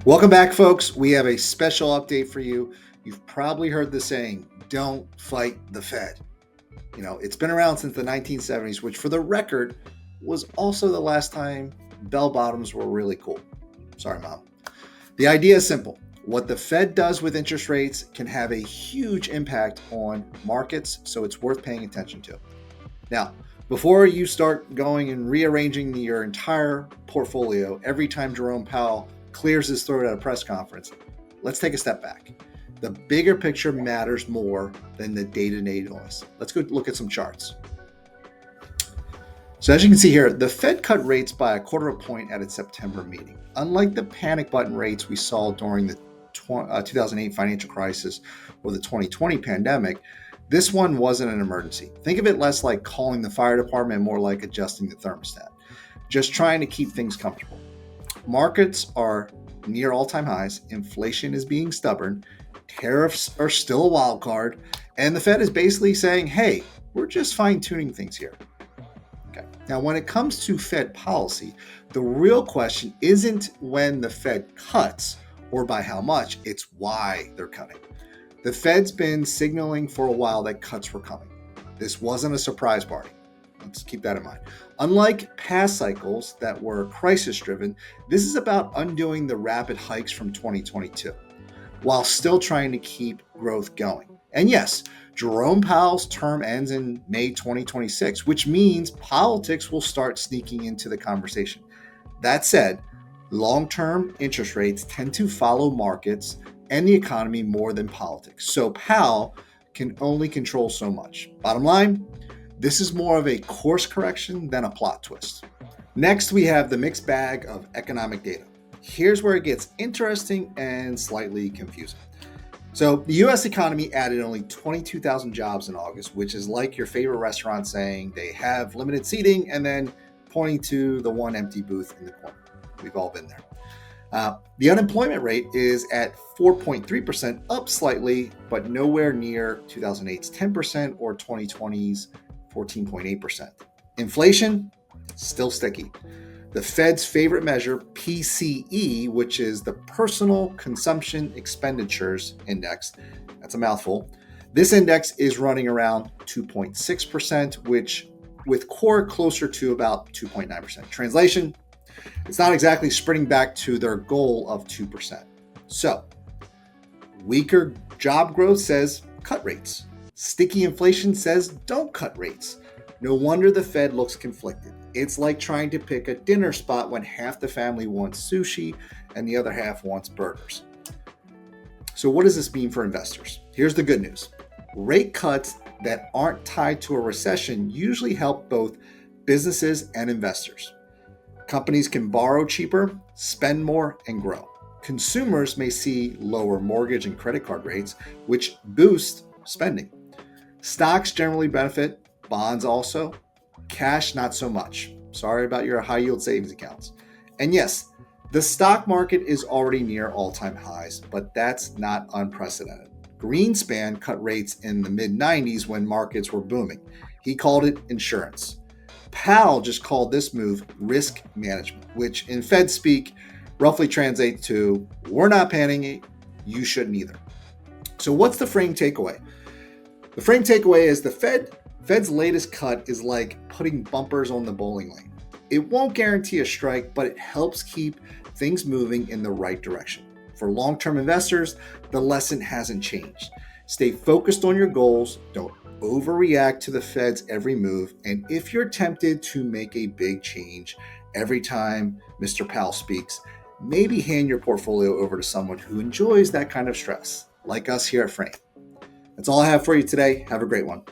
Welcome back, folks. We have a special update for you. You've probably heard the saying, don't fight the Fed. It's been around since the 1970s, which, for the record, was also the last time bell bottoms were really cool. Sorry, Mom. The idea is simple. What the Fed does with interest rates can have a huge impact on markets, so it's worth paying attention to. Now, before you start going and rearranging your entire portfolio every time Jerome Powell clears his throat at a press conference, let's take a step back. The bigger picture matters more than the day-to-day noise. Let's go look at some charts. So as you can see here, the Fed cut rates by a quarter of a point at its September meeting. Unlike the panic button rates we saw during the 2008 financial crisis or the 2020 pandemic, this one wasn't an emergency. Think of it less like calling the fire department, more like adjusting the thermostat. Just trying to keep things comfortable. Markets are near all-time highs. Inflation is being stubborn. Tariffs are still a wild card. And the Fed is basically saying, hey, we're just fine-tuning things here. Okay. Now, when it comes to Fed policy, the real question isn't when the Fed cuts or by how much, it's why they're cutting. The Fed's been signaling for a while that cuts were coming. This wasn't a surprise party. Let's keep that in mind. Unlike past cycles that were crisis-driven, this is about undoing the rapid hikes from 2022, while still trying to keep growth going. And yes, Jerome Powell's term ends in May 2026, which means politics will start sneaking into the conversation. That said, long-term interest rates tend to follow markets and the economy more than politics. So Powell can only control so much. Bottom line, this is more of a course correction than a plot twist. Next, we have the mixed bag of economic data. Here's where it gets interesting and slightly confusing. So the US economy added only 22,000 jobs in August, which is like your favorite restaurant saying they have limited seating and then pointing to the one empty booth in the corner. We've all been there. The unemployment rate is at 4.3%, up slightly, but nowhere near 2008's 10% or 2020's 14.8%. Inflation, still sticky. The Fed's favorite measure, PCE, which is the Personal Consumption Expenditures Index, that's a mouthful. This index is running around 2.6%, which with core closer to about 2.9%. Translation, it's not exactly sprinting back to their goal of 2%. So, weaker job growth says cut rates. Sticky inflation says don't cut rates. No wonder the Fed looks conflicted. It's like trying to pick a dinner spot when half the family wants sushi and the other half wants burgers. So what does this mean for investors? Here's the good news. Rate cuts that aren't tied to a recession usually help both businesses and investors. Companies can borrow cheaper, spend more, and grow. Consumers may see lower mortgage and credit card rates, which boost spending. Stocks generally benefit, bonds also. Cash, not so much. Sorry about your high yield savings accounts. And yes, the stock market is already near all-time highs, but that's not unprecedented. Greenspan cut rates in the mid-90s when markets were booming. He called it insurance. Powell just called this move risk management, which in Fed speak roughly translates to, we're not panicking, you shouldn't either. So what's the frame takeaway? The frame takeaway is the Fed's latest cut is like putting bumpers on the bowling lane. It won't guarantee a strike, but it helps keep things moving in the right direction. For long-term investors, the lesson hasn't changed. Stay focused on your goals, don't overreact to the Fed's every move, and if you're tempted to make a big change every time Mr. Powell speaks, maybe hand your portfolio over to someone who enjoys that kind of stress, like us here at Frame. That's all I have for you today. Have a great one.